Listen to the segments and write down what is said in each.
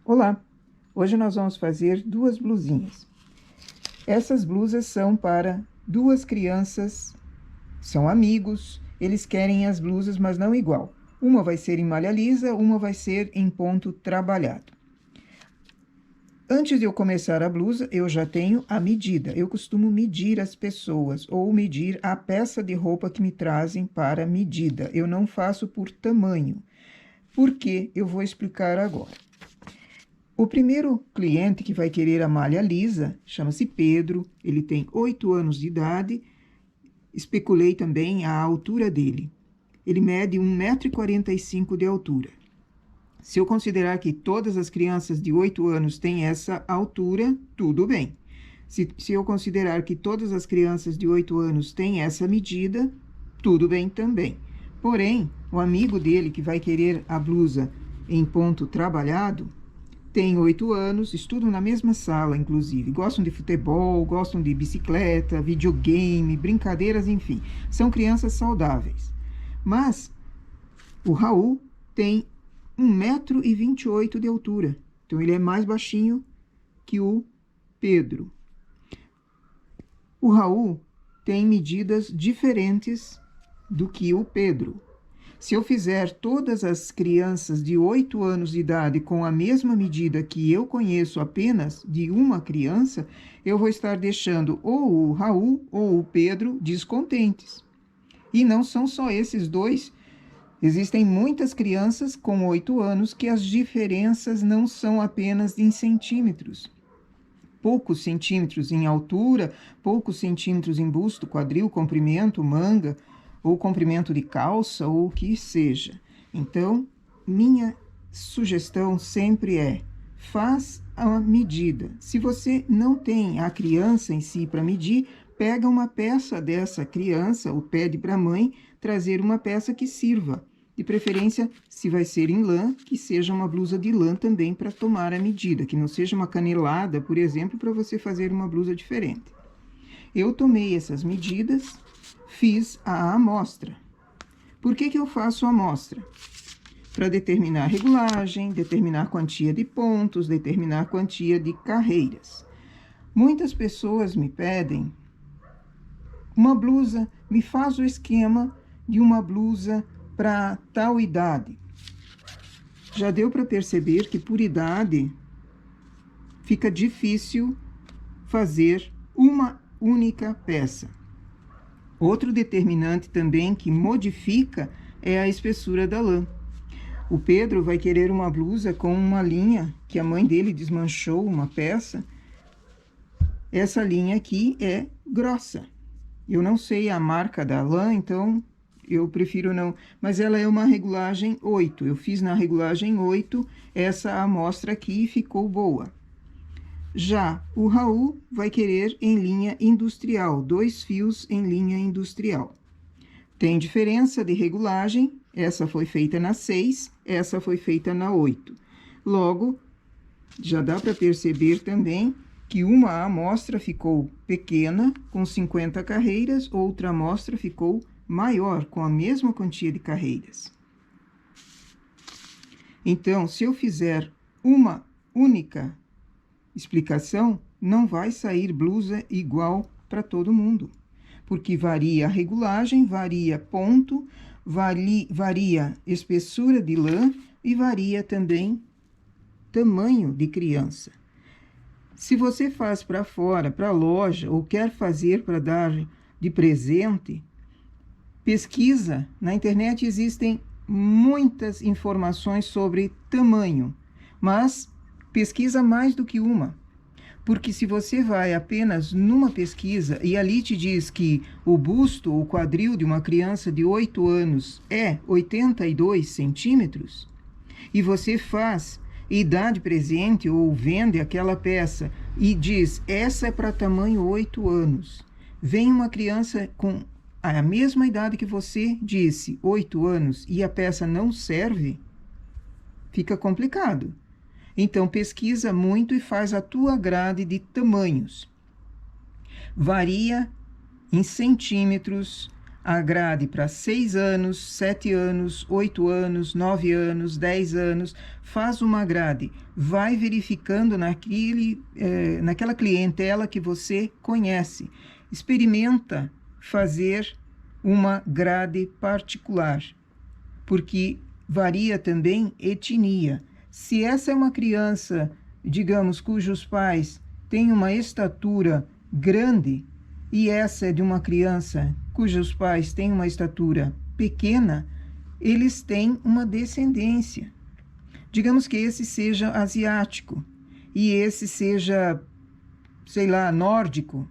Olá! Hoje nós vamos fazer duas blusinhas. Essas blusas são para duas crianças, são amigos, eles querem as blusas, mas não igual. Uma vai ser em malha lisa, uma vai ser em ponto trabalhado. Antes de eu começar a blusa, eu já tenho a medida. Eu costumo medir as pessoas ou medir a peça de roupa que me trazem para medida. Eu não faço por tamanho. Por quê? Eu vou explicar agora. O primeiro cliente que vai querer a malha lisa chama-se Pedro, ele tem 8 anos de idade. Especulei também a altura dele. Ele mede 1,45 m de altura. Se eu considerar que todas as crianças de 8 anos têm essa altura, tudo bem. Se eu considerar que todas as crianças de 8 anos têm essa medida, tudo bem também. Porém, o amigo dele que vai querer a blusa em ponto trabalhado tem 8 anos, estudam na mesma sala, inclusive. Gostam de futebol, gostam de bicicleta, videogame, brincadeiras, enfim. São crianças saudáveis. Mas o Raul tem 1,28 m de altura. Então, ele é mais baixinho que o Pedro. O Raul tem medidas diferentes do que o Pedro. Se eu fizer todas as crianças de 8 anos de idade com a mesma medida que eu conheço apenas de uma criança, eu vou estar deixando ou o Raul ou o Pedro descontentes. E não são só esses dois. Existem muitas crianças com 8 anos que as diferenças não são apenas em centímetros. Poucos centímetros em altura, poucos centímetros em busto, quadril, comprimento, manga, ou comprimento de calça, ou o que seja. Então, minha sugestão sempre é, faz a medida. Se você não tem a criança em si para medir, pega uma peça dessa criança, ou pede para a mãe trazer uma peça que sirva. De preferência, se vai ser em lã, que seja uma blusa de lã também para tomar a medida, que não seja uma canelada, por exemplo, para você fazer uma blusa diferente. Eu tomei essas medidas, fiz a amostra. Por que eu faço a amostra? Para determinar a regulagem, determinar a quantia de pontos, determinar a quantia de carreiras. Muitas pessoas me pedem uma blusa, me faz o esquema de uma blusa para tal idade. Já deu para perceber que por idade fica difícil fazer uma única peça. Outro determinante também que modifica é a espessura da lã. O Pedro vai querer uma blusa com uma linha que a mãe dele desmanchou, uma peça. Essa linha aqui é grossa. Eu não sei a marca da lã, então eu prefiro não, mas ela é uma regulagem 8. Eu fiz na regulagem 8 essa amostra aqui e ficou boa. Já o Raul vai querer em linha industrial, 2 fios em linha industrial. Tem diferença de regulagem, essa foi feita na 6, essa foi feita na 8. Logo, já dá para perceber também que uma amostra ficou pequena, com 50 carreiras, outra amostra ficou maior, com a mesma quantia de carreiras. Então, se eu fizer uma única explicação, não vai sair blusa igual para todo mundo, porque varia a regulagem, varia ponto, varia espessura de lã e varia também tamanho de criança. Se você faz para fora, para a loja, ou quer fazer para dar de presente, pesquisa. Na internet existem muitas informações sobre tamanho, mas pesquisa mais do que uma. Porque se você vai apenas numa pesquisa e ali te diz que o busto ou quadril de uma criança de 8 anos é 82 centímetros, e você faz e dá de presente ou vende aquela peça e diz, essa é para tamanho 8 anos. Vem uma criança com a mesma idade que você disse, 8 anos, e a peça não serve, fica complicado. Então, pesquisa muito e faz a tua grade de tamanhos. Varia em centímetros a grade para 6 anos, 7 anos, 8 anos, 9 anos, 10 anos, faz uma grade, vai verificando naquela clientela que você conhece, experimenta fazer uma grade particular, porque varia também etnia. Se essa é uma criança, digamos, cujos pais têm uma estatura grande, e essa é de uma criança cujos pais têm uma estatura pequena, eles têm uma descendência. Digamos que esse seja asiático e esse seja, sei lá, nórdico.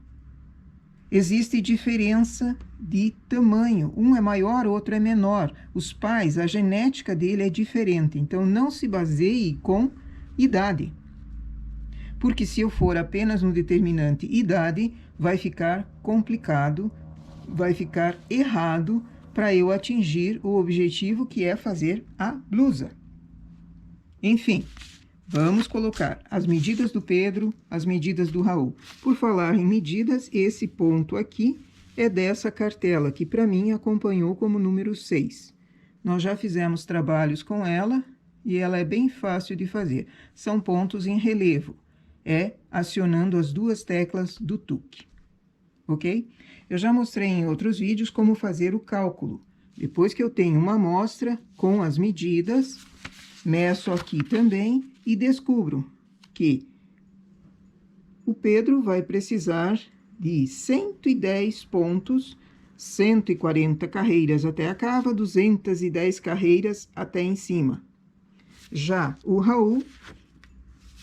Existe diferença de tamanho. Um é maior, outro é menor. Os pais, a genética dele é diferente. Então, não se baseie com idade. Porque se eu for apenas no determinante idade, vai ficar complicado, vai ficar errado para eu atingir o objetivo que é fazer a blusa. Enfim, vamos colocar as medidas do Pedro, as medidas do Raul. Por falar em medidas, esse ponto aqui é dessa cartela, que para mim acompanhou como número 6. Nós já fizemos trabalhos com ela e ela é bem fácil de fazer. São pontos em relevo. É acionando as duas teclas do tuque, ok? Eu já mostrei em outros vídeos como fazer o cálculo. Depois que eu tenho uma amostra com as medidas, meço aqui também e descubro que o Pedro vai precisar de 110 pontos, 140 carreiras até a cava, 210 carreiras até em cima. Já o Raul,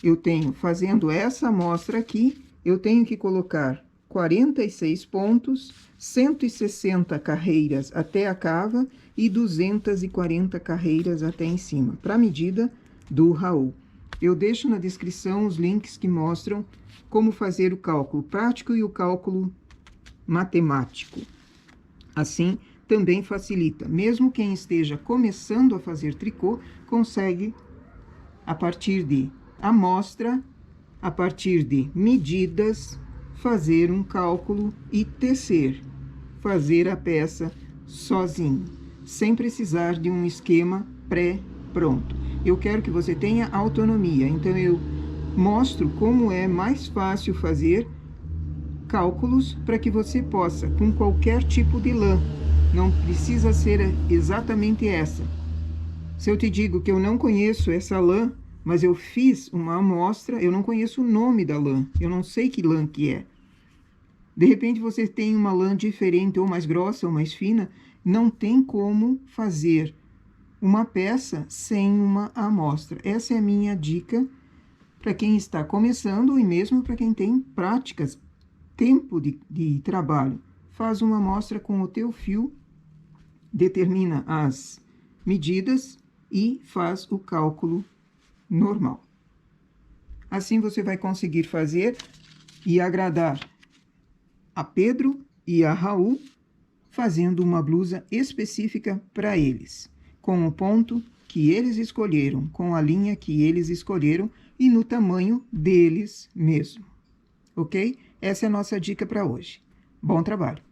eu tenho, fazendo essa amostra aqui, eu tenho que colocar 46 pontos, 160 carreiras até a cava e 240 carreiras até em cima, para a medida do Raul. Eu deixo na descrição os links que mostram como fazer o cálculo prático e o cálculo matemático. Assim, também facilita. Mesmo quem esteja começando a fazer tricô, consegue, a partir de amostra, a partir de medidas, fazer um cálculo e tecer, fazer a peça sozinho, sem precisar de um esquema pré-pronto. Eu quero que você tenha autonomia, então eu mostro como é mais fácil fazer cálculos para que você possa, com qualquer tipo de lã, não precisa ser exatamente essa. Se eu te digo que eu não conheço essa lã, mas eu fiz uma amostra, eu não conheço o nome da lã, eu não sei que lã que é. De repente você tem uma lã diferente, ou mais grossa, ou mais fina, não tem como fazer uma peça sem uma amostra. Essa é a minha dica para quem está começando e mesmo para quem tem práticas, tempo de trabalho. Faz uma amostra com o teu fio, determina as medidas e faz o cálculo normal. Assim você vai conseguir fazer e agradar a Pedro e a Raul, fazendo uma blusa específica para eles, com o ponto que eles escolheram, com a linha que eles escolheram e no tamanho deles mesmo, ok? Essa é a nossa dica para hoje. Bom trabalho!